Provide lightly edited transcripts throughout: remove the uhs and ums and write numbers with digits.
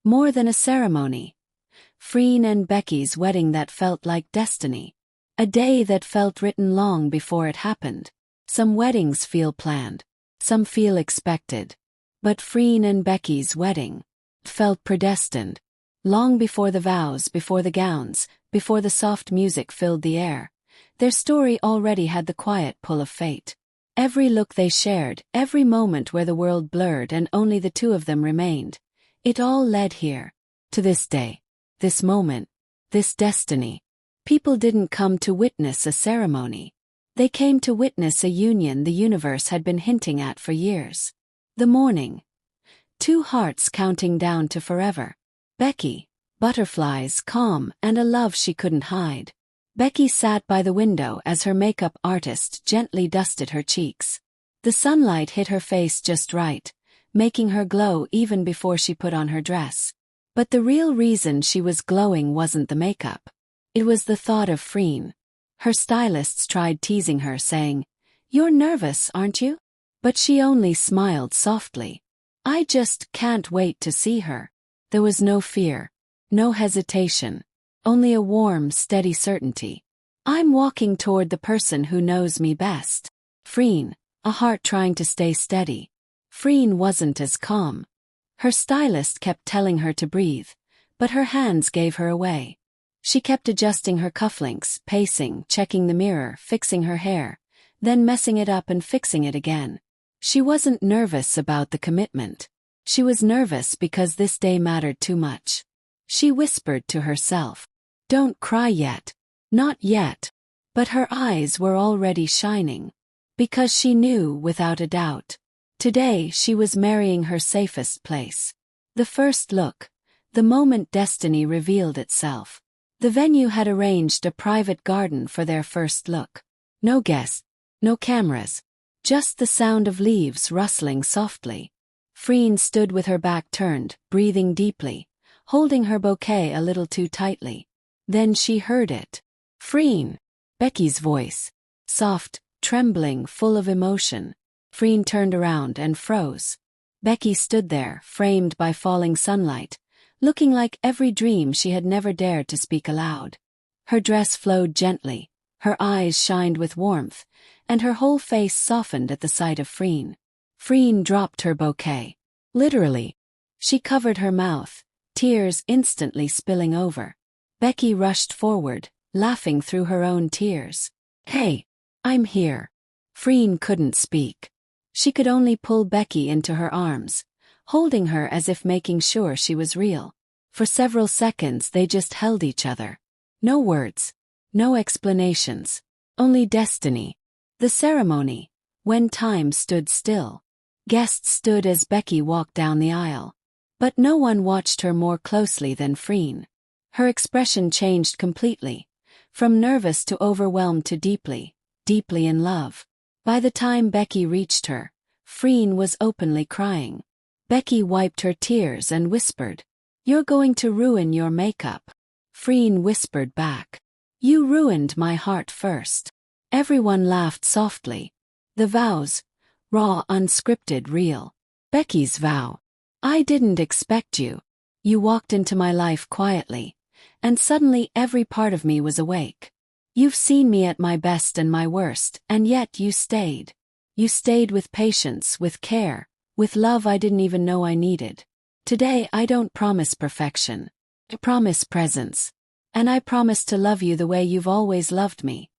More than a ceremony. Freen and Becky's wedding that felt like destiny. A day that felt written long before it happened. Some weddings feel planned. Some feel expected. But Freen and Becky's wedding felt predestined. Long before the vows, before the gowns, before the soft music filled the air, their story already had the quiet pull of fate. Every look they shared, every moment where the world blurred and only the two of them remained, it all led here. To this day. This moment. This destiny. People didn't come to witness a ceremony. They came to witness a union the universe had been hinting at for years. The morning. Two hearts counting down to forever. Becky, butterflies, calm, and a love she couldn't hide. Becky sat by the window as her makeup artist gently dusted her cheeks. The sunlight hit her face just right, making her glow even before she put on her dress. But the real reason she was glowing wasn't the makeup. It was the thought of Freen. Her stylists tried teasing her, saying, "You're nervous, aren't you?" But she only smiled softly. "I just can't wait to see her." There was no fear, no hesitation, only a warm, steady certainty. "I'm walking toward the person who knows me best." Freen, a heart trying to stay steady. Freen wasn't as calm. Her stylist kept telling her to breathe, but her hands gave her away. She kept adjusting her cufflinks, pacing, checking the mirror, fixing her hair, then messing it up and fixing it again. She wasn't nervous about the commitment. She was nervous because this day mattered too much. She whispered to herself, "Don't cry yet. Not yet." But her eyes were already shining. Because she knew without a doubt. Today she was marrying her safest place. The first look. The moment destiny revealed itself. The venue had arranged a private garden for their first look. No guests, no cameras. Just the sound of leaves rustling softly. Freen stood with her back turned, breathing deeply, holding her bouquet a little too tightly. Then she heard it. "Freen!" Becky's voice. Soft, trembling, full of emotion. Freen turned around and froze. Becky stood there, framed by falling sunlight, looking like every dream she had never dared to speak aloud. Her dress flowed gently, her eyes shined with warmth, and her whole face softened at the sight of Freen. Freen dropped her bouquet. Literally. She covered her mouth, tears instantly spilling over. Becky rushed forward, laughing through her own tears. "Hey, I'm here." Freen couldn't speak. She could only pull Becky into her arms, holding her as if making sure she was real. For several seconds they just held each other. No words. No explanations. Only destiny. The ceremony. When time stood still. Guests stood as Becky walked down the aisle. But no one watched her more closely than Freen. Her expression changed completely. From nervous to overwhelmed to deeply, deeply in love. By the time Becky reached her, Freen was openly crying. Becky wiped her tears and whispered, "You're going to ruin your makeup." Freen whispered back, "You ruined my heart first." Everyone laughed softly. The vows. Raw, unscripted, real. Becky's vow. "I didn't expect you. You walked into my life quietly, and suddenly every part of me was awake. You've seen me at my best and my worst, and yet you stayed. You stayed with patience, with care, with love I didn't even know I needed. Today I don't promise perfection. I promise presence. And I promise to love you the way you've always loved me.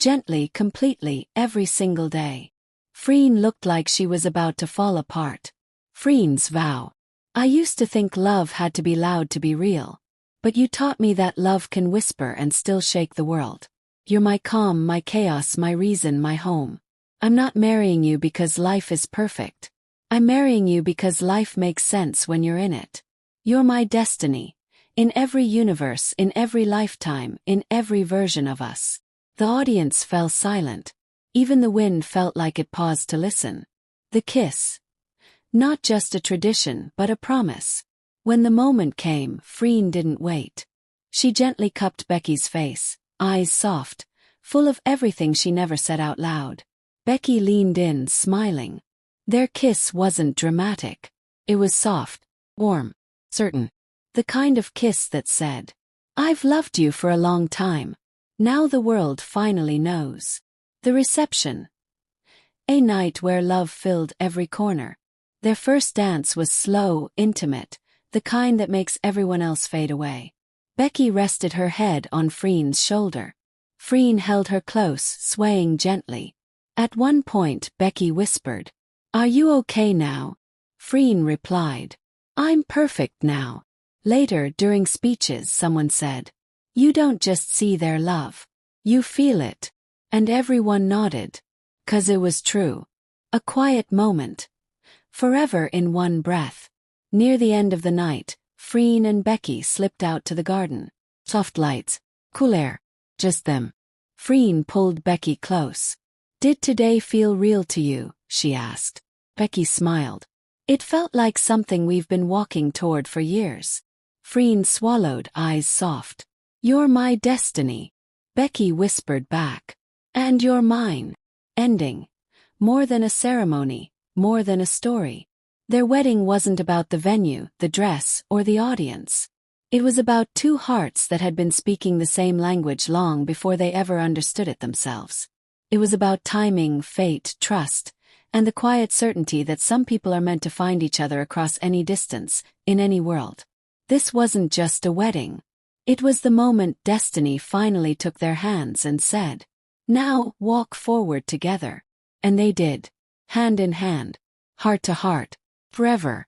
Gently, completely, every single day." Freen looked like she was about to fall apart. Freen's vow. "I used to think love had to be loud to be real. But you taught me that love can whisper and still shake the world. You're my calm, my chaos, my reason, my home. I'm not marrying you because life is perfect. I'm marrying you because life makes sense when you're in it. You're my destiny. In every universe, in every lifetime, in every version of us." The audience fell silent. Even the wind felt like it paused to listen. The kiss. Not just a tradition, but a promise. When the moment came, Freen didn't wait. She gently cupped Becky's face, eyes soft, full of everything she never said out loud. Becky leaned in, smiling. Their kiss wasn't dramatic. It was soft, warm, certain. The kind of kiss that said, "I've loved you for a long time. Now the world finally knows." The reception. A night where love filled every corner. Their first dance was slow, intimate, the kind that makes everyone else fade away. Becky rested her head on Freen's shoulder. Freen held her close, swaying gently. At one point, Becky whispered, "Are you okay now?" Freen replied, "I'm perfect now." Later, during speeches, someone said, "You don't just see their love. You feel it." And everyone nodded. 'Cause it was true. A quiet moment. Forever in one breath. Near the end of the night, Freen and Becky slipped out to the garden. Soft lights. Cool air. Just them. Freen pulled Becky close. "Did today feel real to you?" she asked. Becky smiled. "It felt like something we've been walking toward for years." Freen swallowed, eyes soft. "You're my destiny." Becky whispered back. "And you're mine." Ending. More than a ceremony, more than a story. Their wedding wasn't about the venue, the dress, or the audience. It was about two hearts that had been speaking the same language long before they ever understood it themselves. It was about timing, fate, trust, and the quiet certainty that some people are meant to find each other across any distance, in any world. This wasn't just a wedding. It was the moment destiny finally took their hands and said, "Now, walk forward together." And they did. Hand in hand. Heart to heart. Forever.